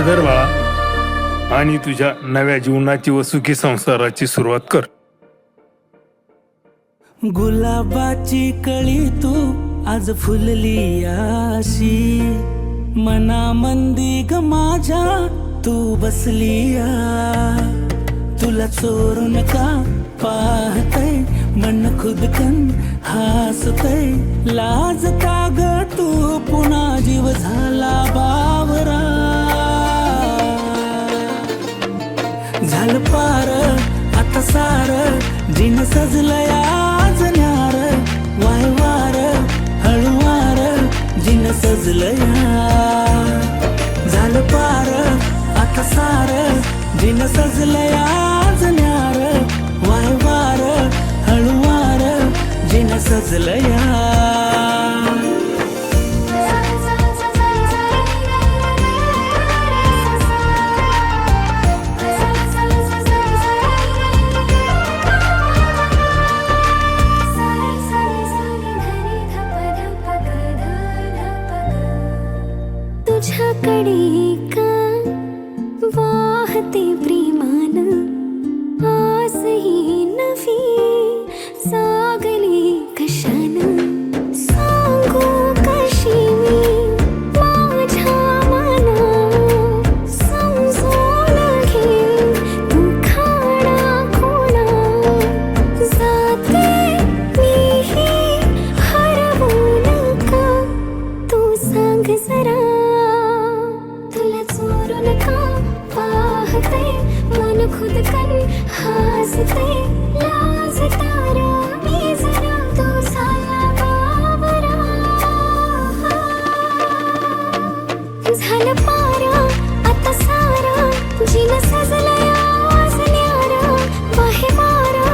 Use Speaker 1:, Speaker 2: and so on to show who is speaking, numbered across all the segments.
Speaker 1: धर बाळा आणि तुझ्या नव्या जीवनाची व सुखी संसाराची सुरुवात कर.
Speaker 2: गुलाबाची कळी तू आज फुलली अशी, मनामंदी ग माझ्या तू बसली तुला चोरून का पाहतय मन खुदकन हसतय, लाजता ग तू पुन्हा जीव झाला बावरा. झालं पार आता सार जिन सजलंय आज न्यार, वाय वार हळुवार जिन सजलंय. झालं पार आता सार जिन सजलंय आज न्यार, वाय वार हळुवार जिन सजलंय.
Speaker 3: तुझ्याकडे का वाहते प्रेमान आसही नवी सागले कशान, सांगू कशी मी माझ्या मना समजून घे तू खाडा खोना, जाते मीही हरवू नका तू सांग जरा. मन खुद कर हंसते लाजता मी जरा तू साला बाबरा. झालं पारा आता सारा जिन सजलंय आज न्यारा, वाहे वारा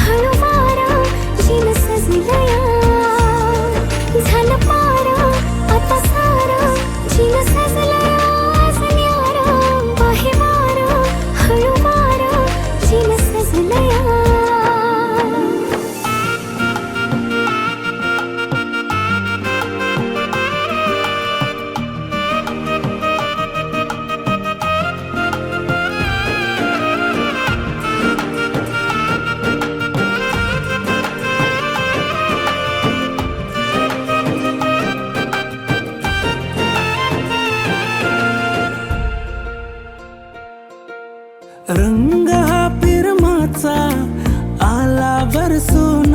Speaker 3: हळू वारा जिन सजलंय. झालं पारा आता सारा जिन सजलंय आज न्यारा, वाहे वारा हळू वारा जिन सजलंय.
Speaker 2: रंग हा पिरमाचा आला बरसून,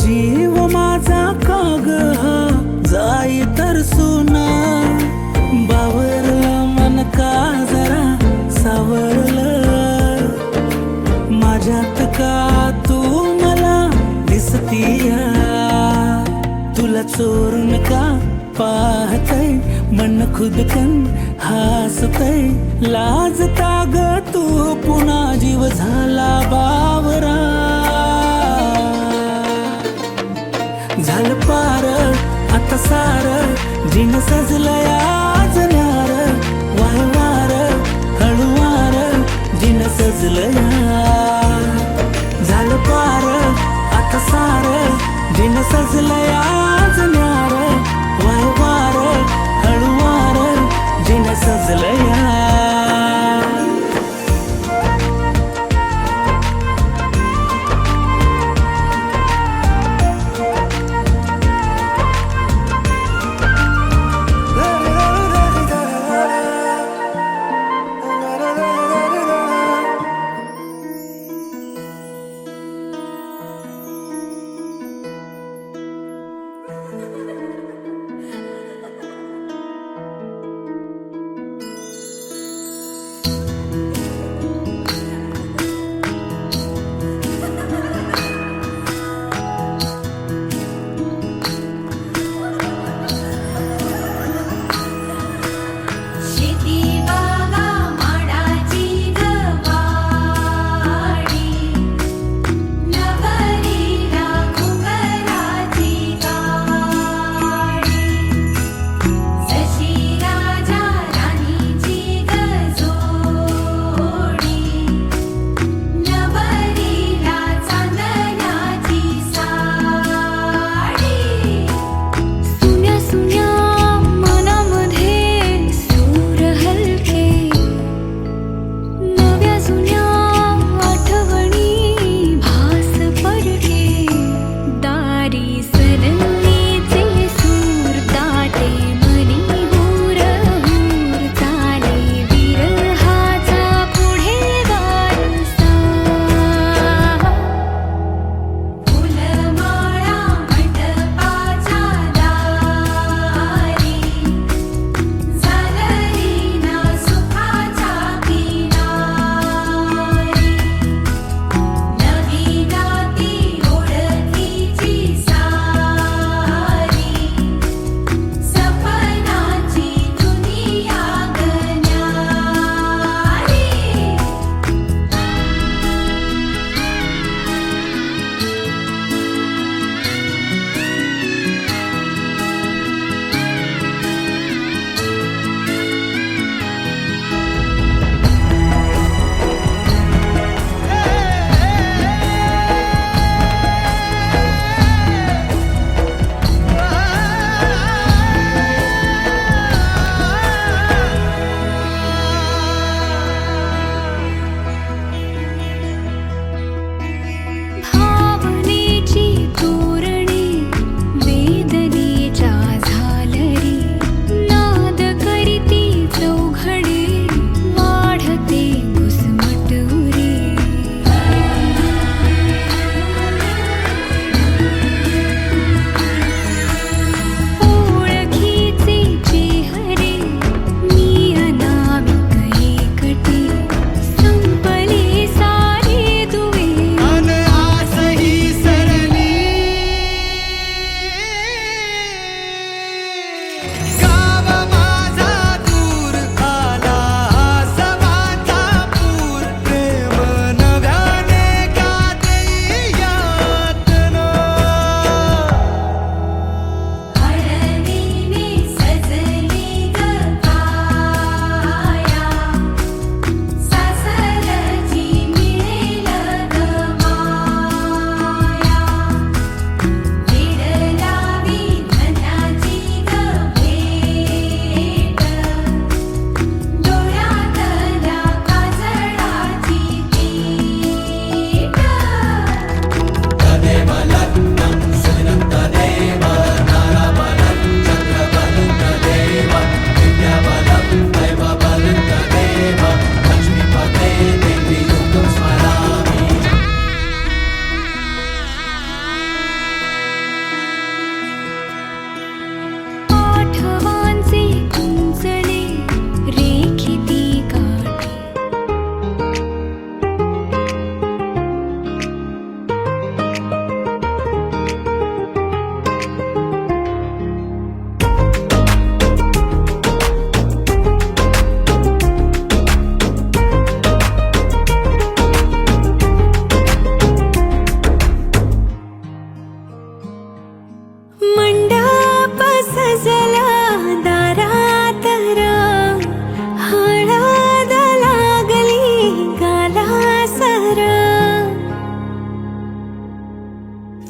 Speaker 2: जीव माझा काग हा जाई तरसून. बावरलं मन का जरा सावरलं, माझ्यात का तू मला दिसतीया, तुला चोरून का पाहतय मन खुदकन हसतय, लाजता ग तू पुन्हा जीव झाला बावरा. झालं पार आता सार जिन सजलंय आज न्यार, वाय वार हळुवार जिन सजलंय. झालं पार आता सार जिन सजलंय आज न्यार, वाय वार हळुवार जिन सजलंय.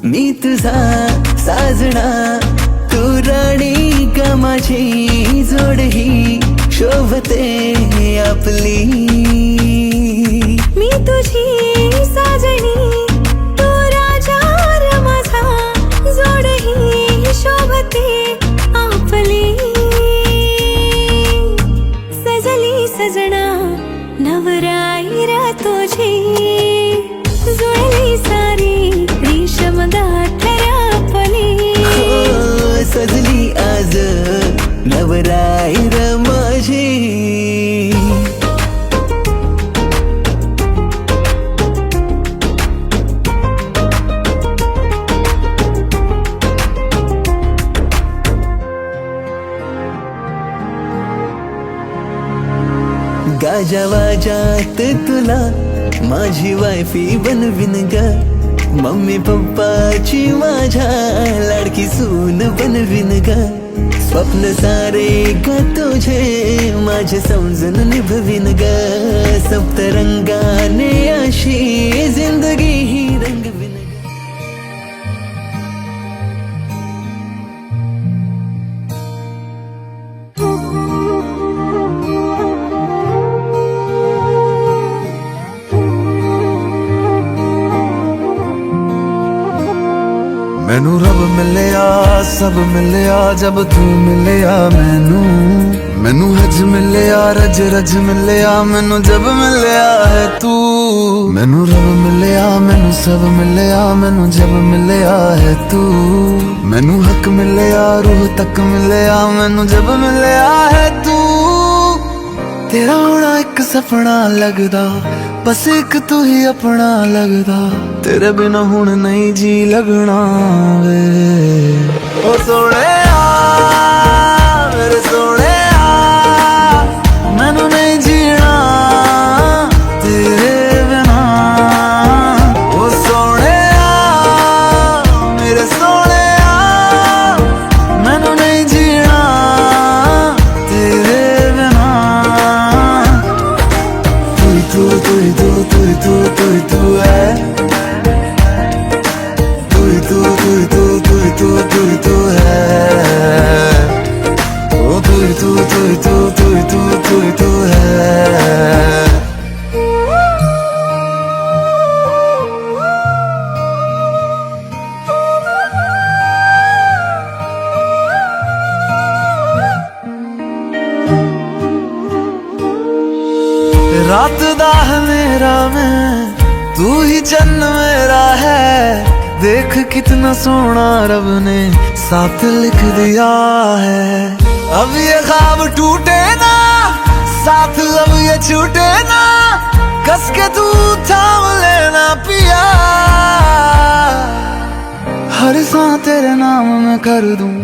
Speaker 2: मी तुझा साजना, तू राणी का माझी जोड ही शोभते आपली.
Speaker 3: मी तुझी साजणी, तू राजा र माझा, जोड ही शोभते आपली. सजली सजना नवराई र तुझी, जुळली सारी रेशम गाठ आपली.
Speaker 2: हो, सजली आज नवराई र माझी. गाजा वाजात तुला माझी वायफी बनविन ग, मम्मी पप्पाची माझ्या लाडकी सून बनविन ग. स्वप्न सारे ग तुझे माझे समजून निभविन ग. सप्तरंगाने अशी जिंदगी ही रंगविन ग.
Speaker 4: मैनू रब मिलिया सब मिलिया जब तू मिलिया मैनू. मैनू हज मिलिया रज रज मिलिया मैनू जब मिलिया है तू. मैनू रब मिलिया मैनू सब मिलिया मैनू जब मिलिया है तू. मैनू हक मिलिया रूह तक मिलिया मैनू जब मिलिया है तू. तेरा होना एक सपना लगदा, बस एक तू ही अपना लगदा. तेरे बिना हुण नहीं जी लगना वे. ओ सोहणिया मेरे सोहणिया, मैनू नहीं जीना तेरे बिना. ओ सोहणिया मेरे सोहणिया, मैनू नहीं जीना तेरे बिना. तू तू तू तू तू तू तू है, तू तू तू तू तू तू तू तू है. ओ तू तू तू तू तू तू तू तू है. रात दा है मेरा मैं, तू ही चन्न मेरा है. देख कितना सोना रब ने साथ लिख दिया है. अब ये ख्वाब टूटे ना, साथ अब ये छूटे ना. कस के तू थाम लेना पिया. हर सांस तेरे नाम में कर दूं,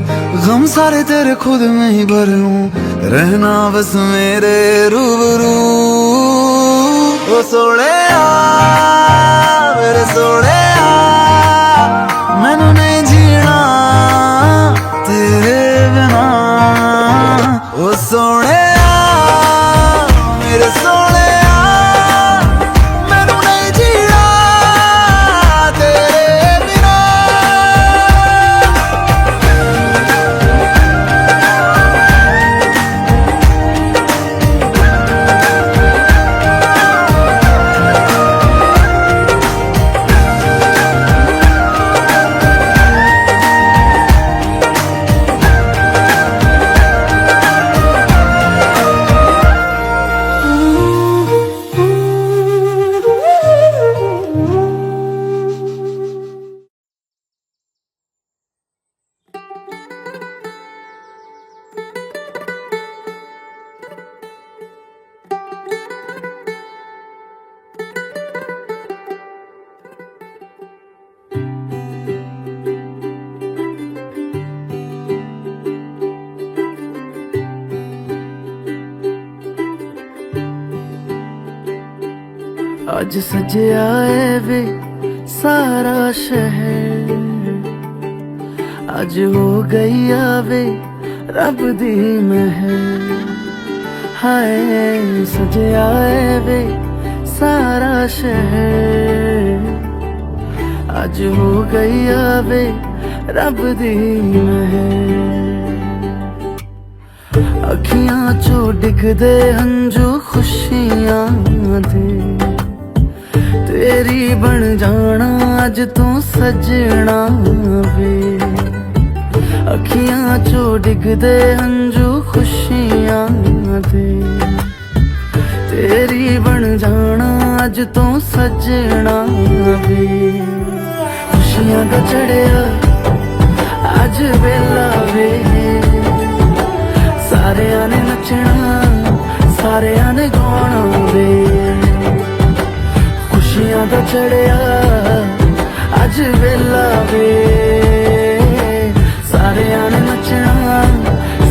Speaker 4: गम सारे तेरे खुद में ही भर लूं. रहना बस मेरे रूबरू. ओ सोहणिया मेरे सोहणिया, मैनू नहीं जीना तेरे बिना. ओ सोहणिया मेरे सोहणिया, मैनू नहीं जीना तेरे बिना.
Speaker 2: ਅੱਜ ਸਜਿਆ ਏ ਵੇ ਸਾਰਾ ਸ਼ਹਿਰ, ਅੱਜ ਹੋ ਗਈ ਆਵੇ ਰੱਬ ਦੀ ਮਹਿਰ। ਹਾਏ ਸਜਿਆ ਏ ਵੇ ਸਾਰਾ ਸ਼ਹਿਰ, ਅੱਜ ਹੋ ਗਈ ਆਵੇ ਰੱਬ ਦੀ ਮਹਿਰ ਅੱਖੀਆਂ ਚੋਂ ਡਿੱਗਦੇ ਹੰਝੂ ਖੁਸ਼ੀਆਂ ਦੇ ਤੇਰੀ ਬਣ ਜਾਣਾ ਅੱਜ ਤੂੰ ਸਜਣਾ ਵੇ ਅੱਖੀਆਂ ਚੋਂ ਡਿੱਗਦੇ ਹੰਝੂ ਖੁਸ਼ੀਆਂ ਦੇ ਤੇਰੀ ਬਣ ਜਾਣਾ ਅੱਜ ਤੂੰ ਸਜਣਾ ਵੇ ਖੁਸ਼ੀਆਂ ਦਾ ਚੜਿਆ ਅੱਜ ਵੇਲਾ ਵੇ ਸਾਰਿਆਂ ਨੇ ਨੱਚਣਾ ਸਾਰਿਆਂ ਨੇ ਗਾਉਣਾ ਵੇ ਖੁਸ਼ੀਆਂ ਦਾ ਚੜਿਆ ਅੱਜ ਵੇਲਾ ਵੇ ਸਾਰਿਆਂ ਨੇ ਨੱਚਣਾ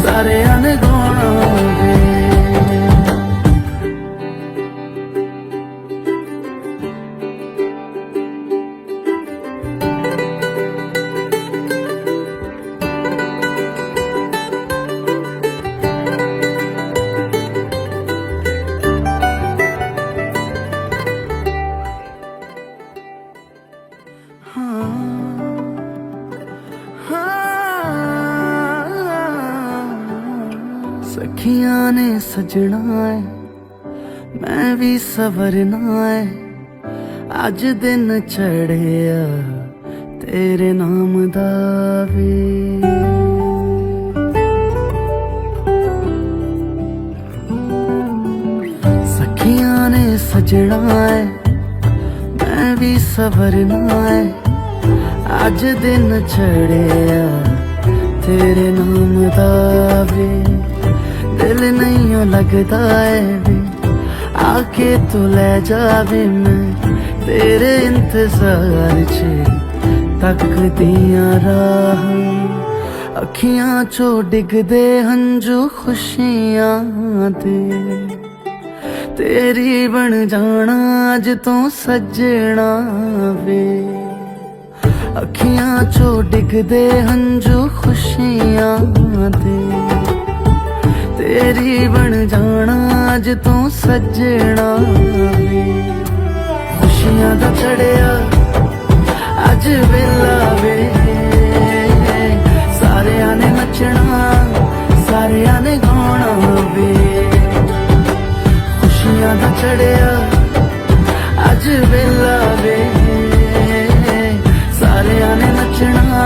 Speaker 2: ਸਾਰਿਆਂ ਨੇ ਗਾਉਣਾ ਵੇ सखियां ने सजना है मैं भी सवरना है अज दिन चढ़िया तेरे नाम दा वे सखियां ने सजना है मैं भी सवरना है अज दिन चढ़िया तेरे नाम दा वे दिल नहीं लगता है वे आके तू ले जावे मैं तेरे इंतजार च तकदियां राह अखियां चो डिगदे हंजू खुशियां दे तेरी बन जाना अज तू सजना वे अखियां चो डिगदे हंजू खुशियां दे तेरी बन जाना अज तू सजना वे खुशियां दा चढ़िया अज वेला वे सारियां ने नचना सारियां ने गाना वे खुशियां दा चढ़िया अज वेला वे सारियां ने नचना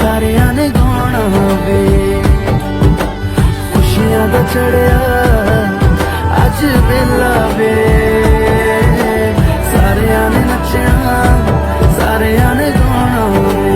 Speaker 2: सारियां ने गाना वे खुशियां दा चढ़िया अज वेला वे सारियां ने नचना सारियां ने गाना वे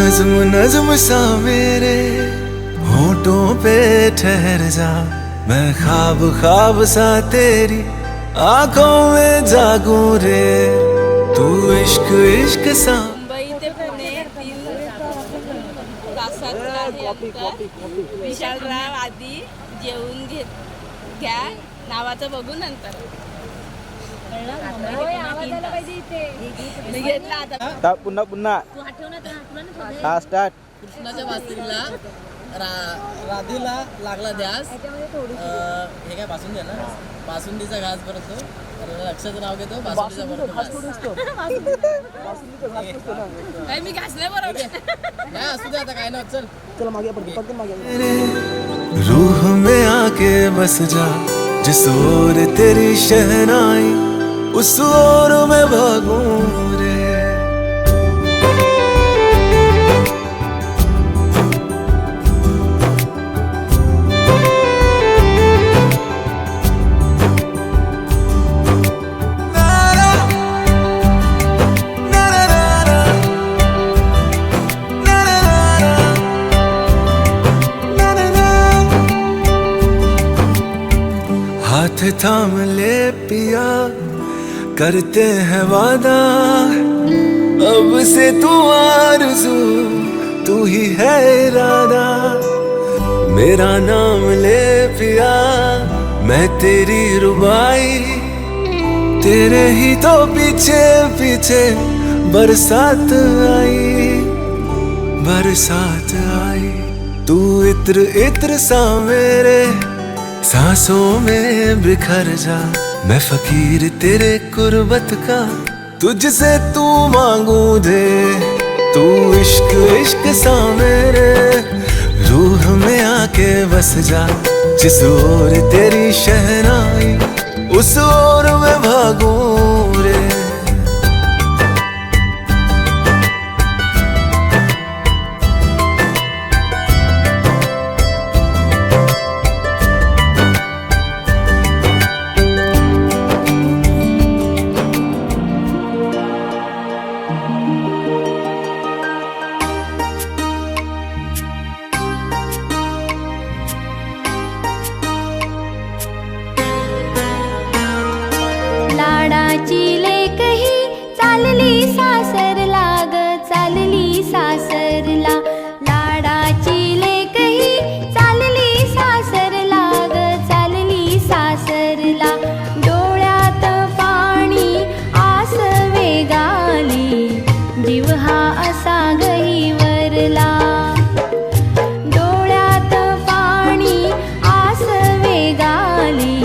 Speaker 4: नज़्म नज़्म सा मेरे होठों पे ठहर जा मैं ख्वाब ख्वाब सा तेरी आंखों में जागूं रे तू इश्क इश्क सा
Speaker 5: मुंबई ते पुणे 3 तासाचं आहे अंतर. विशालराव आधी जेवून घ्या नावाचं बघू नंतर मी घेतला आता
Speaker 6: पुन्हा पुन्हा हा स्टार्ट
Speaker 7: कृष्णाच्या वास्तूला राधीला लागला ध्यास हे काय बासुंदी आहे ना बासुंदीचा घास भरतो लक्षाचं नाव घेतो बासुंदीचा भरतो काय मी घास नाही बरोबर काय असू दे आता काय ना चल
Speaker 6: चल मागे पटकन मागे
Speaker 4: रूह में आके बस जा जिस or Teri shehnai use or मैं भागूं रे थाम ले पिया, करते हैं वादा, अब से तू आरज़ू, तू ही है इरादा। मेरा नाम ले पिया, मैं तेरी रुबाई, तेरे ही तो पीछे पीछे बरसात आई, बरसात आई। तू इत्र इत्र सा मेरे सांसों में बिखर जा, मैं फकीर तेरे कुर्बत का, तुझसे तू मांगू दे। तू इश्क इश्क सा मेरे रूह में आके बस जा, जिस or Teri shehnai use or मैं भागूं रे।
Speaker 3: लाडाची लेकही चालली सासरला ग, चालली सासरला। लाडाची लेकही चालली सासरला ग, चालली सासरला। डोळ्यात पाणी आस वेगाली, जीव हा असा गहिवरला। डोळ्यात पाणी आस वेगाली,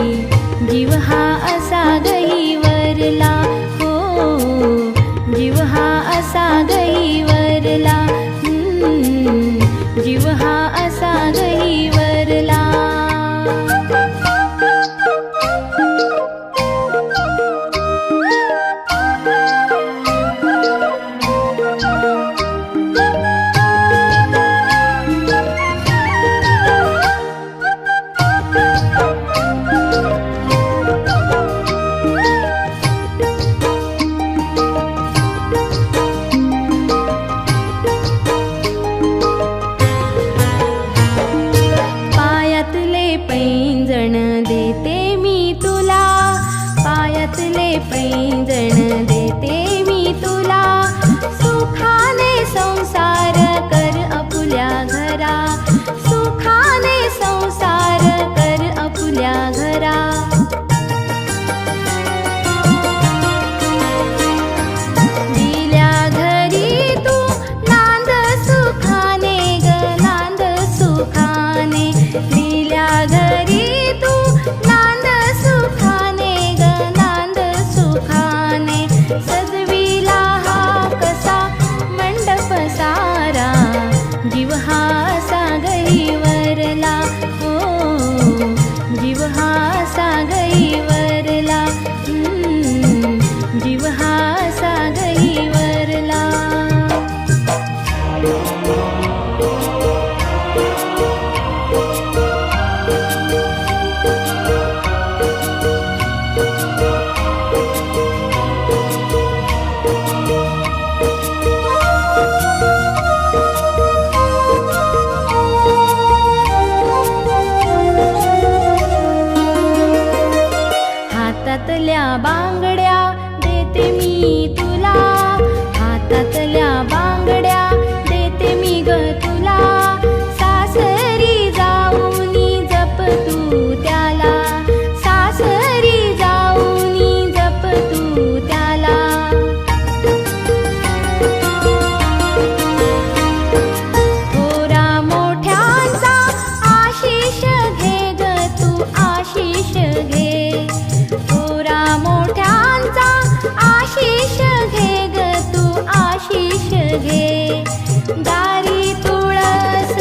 Speaker 3: जीव हा असा गहिवरला। हो जीव हा असा गहिवरला, जीव हा असा गहिवरला। पायातले पैंजण देते मी तुला, पायातले पैंजण देते मी तुला। सुखाने संसार कर आपुल्या घरा, सुखाने संसार कर आपुल्या घरा। दिल्या घरी तू नांद सुखाने ग, नांद सुखाने। दिल्या घरी तू नांद सुखाने ग, नांद सुखाने। सजविला हा कसा मंडप सारा, जीव हा असा गहिवरला। हो जीव हा असा गहिवरला, जीव हा असा गहिवरला। हातातल्या बांगड्या देते मी तुला, हातातल्या बांगड्या देते मी ग तुला। सासरी जाऊनी जप तू त्याला, सासरी जाऊनी जप तू त्याला। थोरा मोठ्यांचा आशीष घे ग तू, आशीष घे। थोरा मोठ्यांचा आशीष घे ग तू, आशीष घे। दारी तुळस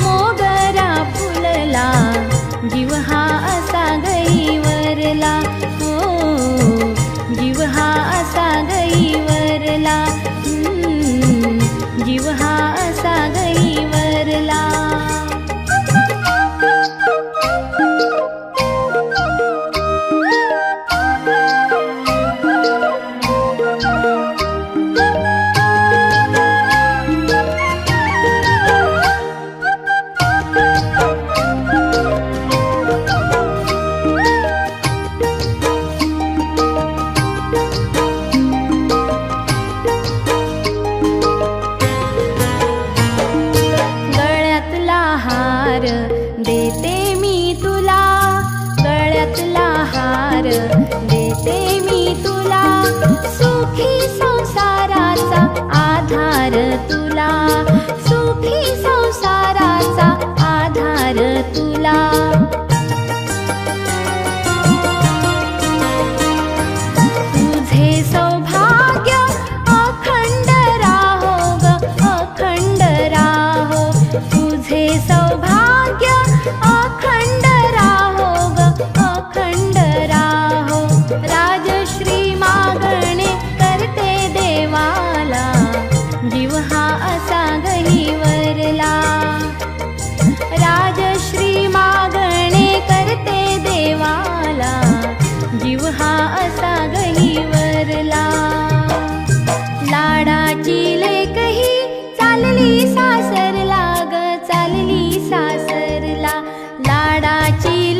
Speaker 3: मोगरा फुलला, जीव हा असा गहिवरला। हो जीव हा असा गहिवरला, जीव हा असा गहिवरला। उपहार देते मी तुला, सुखी संसाराचा आधार तुला, सुखी संसाराचा आधार तुला. तुझे सौभाग्य अखंड राहो ग, अखंड राहो. तुझे सौभाग्य अखंड राहो ग, अखंड राहो. राजश्री मागणे करते देवाला, जीव हा असा गहिवरला. राजश्री मागणे करते देवाला, जीव हा असा गहिवरला. लाडाची लेकही चालली सासरला ग, चालली सासरला. लाडाची